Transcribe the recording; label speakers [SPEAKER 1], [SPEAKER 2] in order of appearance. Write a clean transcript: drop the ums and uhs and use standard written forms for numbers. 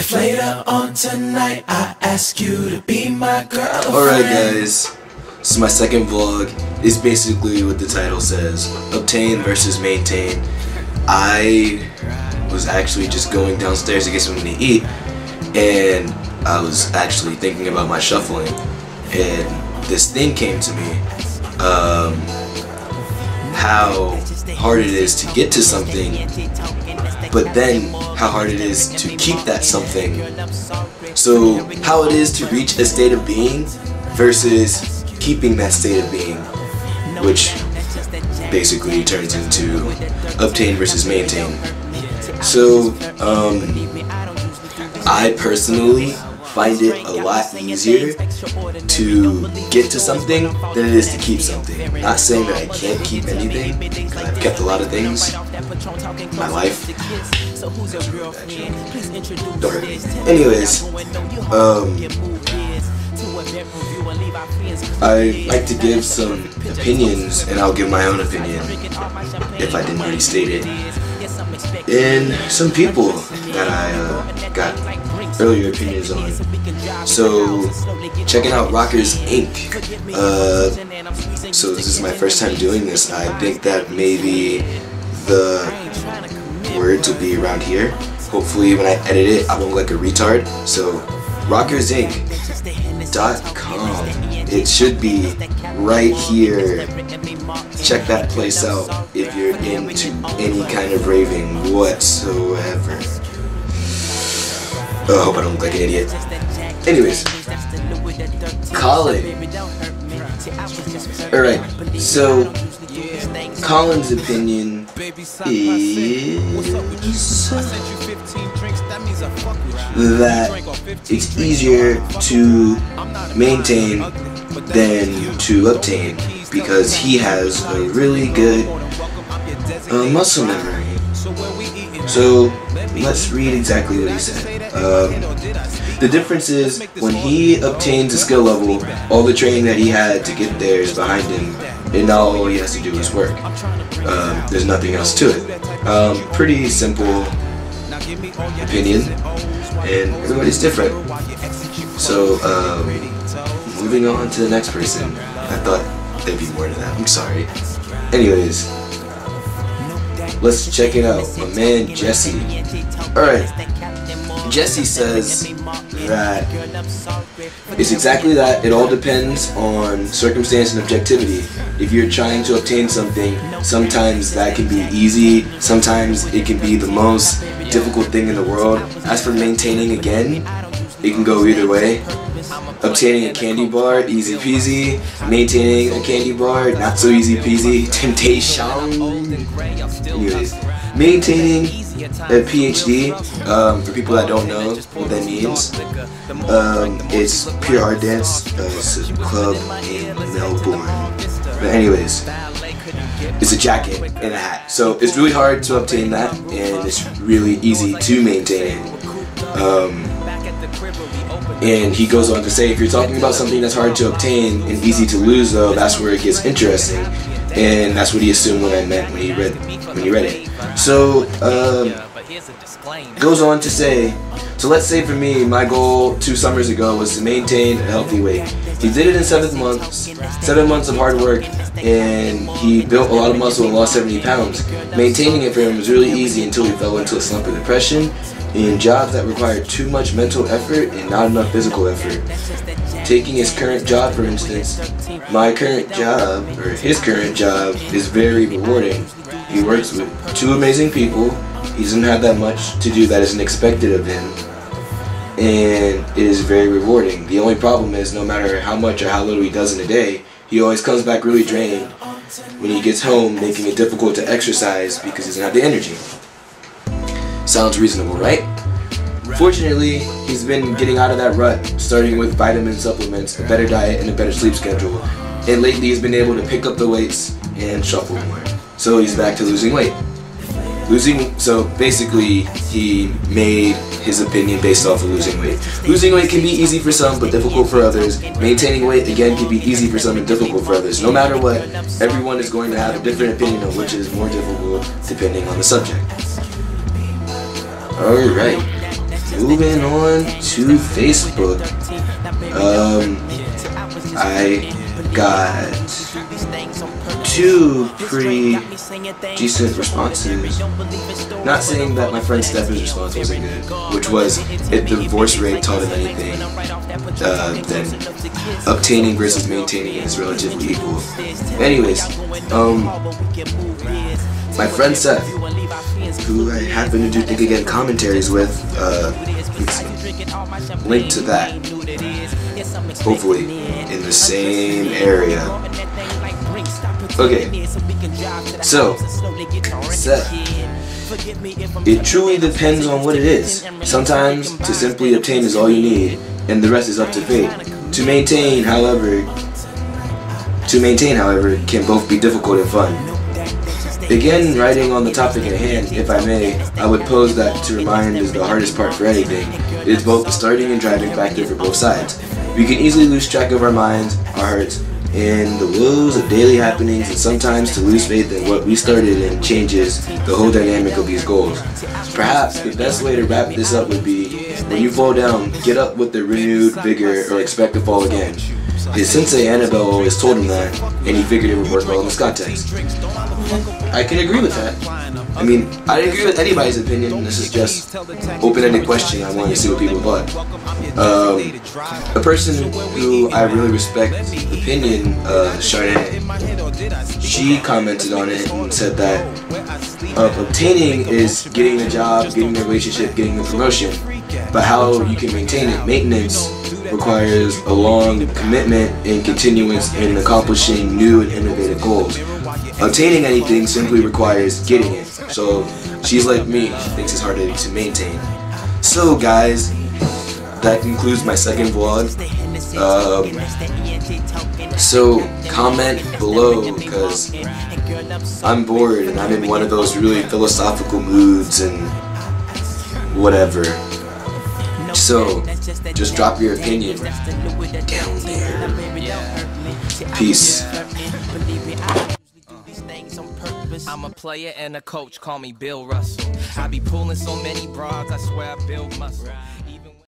[SPEAKER 1] If later on tonight I ask you to be my girlfriend.
[SPEAKER 2] Alright guys, this is my second vlog. It's basically what the title says, obtain versus maintain. I was actually just going downstairs to get something to eat, and I was actually thinking about my shuffling, and this thing came to me, how hard it is to get to something, but then how hard it is to keep that something. So how it is to reach a state of being versus keeping that state of being, which basically turns into obtain versus maintain. So I personally find it a lot easier to get to something than it is to keep something. Not saying that I can't keep anything, because I've kept a lot of things in my life. Anyways, I like to give some opinions, and I'll give my own opinion if I didn't already state it. And some people that I got earlier opinions on. So checking out Rockers Inc. So this is my first time doing this. I think that maybe the words will be around here. Hopefully when I edit it I won't look like a retard. So rockersinc.com. It should be right here. Check that place out if you're into any kind of raving whatsoever. I hope I don't look like an idiot. Anyways, Colin. Alright, so Colin's opinion is that it's easier to maintain than to obtain because he has a really good muscle memory. So let's read exactly what he said. The difference is when he obtains a skill level, all the training that he had to get there is behind him, and now all he has to do is work. There's nothing else to it. Pretty simple opinion, and everybody's different. So moving on to the next person. I thought there'd be more to that. I'm sorry. Anyways, let's check it out. My man Jesse. Alright, Jesse says that it's exactly that. It all depends on circumstance and objectivity. If you're trying to obtain something, sometimes that can be easy, sometimes it can be the most difficult thing in the world. As for maintaining, again, it can go either way. Obtaining a candy bar, easy peasy. Maintaining a candy bar, not so easy peasy. Temptation. Anyways, maintaining a PhD, for people that don't know what that means, it's pure art dance. It's a club in Melbourne. But anyways, it's a jacket and a hat. So it's really hard to obtain that, and it's really easy to maintain it. And he goes on to say, if you're talking about something that's hard to obtain and easy to lose, though, that's where it gets interesting. And that's what he assumed when I meant when he read it. So goes on to say, so let's say for me, my goal 2 summers ago was to maintain a healthy weight. He did it in 7 months, 7 months of hard work, and he built a lot of muscle and lost 70 pounds. Maintaining it for him was really easy until he fell into a slump of depression in jobs that required too much mental effort and not enough physical effort. Taking his current job, for instance, my current job, or his current job, is very rewarding. He works with 2 amazing people. He doesn't have that much to do that isn't expected of him, and it is very rewarding. The only problem is, no matter how much or how little he does in a day, he always comes back really drained when he gets home, making it difficult to exercise because he doesn't have the energy. Sounds reasonable, right? Fortunately, he's been getting out of that rut, starting with vitamin supplements, a better diet, and a better sleep schedule. And lately he's been able to pick up the weights and shuffle more. So he's back to losing weight. So basically, he made his opinion based off of losing weight. Losing weight can be easy for some, but difficult for others. Maintaining weight, again, can be easy for some and difficult for others. No matter what, everyone is going to have a different opinion on which is more difficult depending on the subject. Alright. moving on to Facebook. I got 2 pretty decent responses. Not saying that my friend Stefan's response wasn't good, which was if the divorce rate taught him anything, then obtaining versus maintaining is relatively equal. Anyways, my friend Seth, who I happen to do Think Again commentaries with, link to that, hopefully in the same area. Okay, so Seth, it truly depends on what it is. Sometimes to simply obtain is all you need, and the rest is up to fate. To maintain, however, can both be difficult and fun. Again, writing on the topic at hand, if I may, I would pose that to remind is the hardest part for anything. It is both the starting and driving factor for both sides. We can easily lose track of our minds, our hearts, in the woes of daily happenings, and sometimes to lose faith in what we started in changes the whole dynamic of these goals. Perhaps the best way to wrap this up would be, when you fall down, get up with the renewed vigor or expect to fall again. His sensei Annabelle always told him that, and he figured it would work well in this context. I can agree with that. I mean, I agree with anybody's opinion. This is just open-ended question. I wanted to see what people thought. A person who I really respect opinion, Charnay, she commented on it and said that obtaining is getting a job, getting a relationship, getting a promotion, but how you can maintain it. Maintenance requires a long commitment and continuance in accomplishing new and innovative goals. Obtaining anything simply requires getting it. So she's like me, she thinks it's harder to maintain. So guys, that concludes my second vlog. So comment below, because I'm bored and I'm in one of those really philosophical moods and whatever. So just drop your opinion down there. Peace.
[SPEAKER 3] I'm a player and a coach, call me Bill Russell. I be pulling so many broads, I swear I build muscle.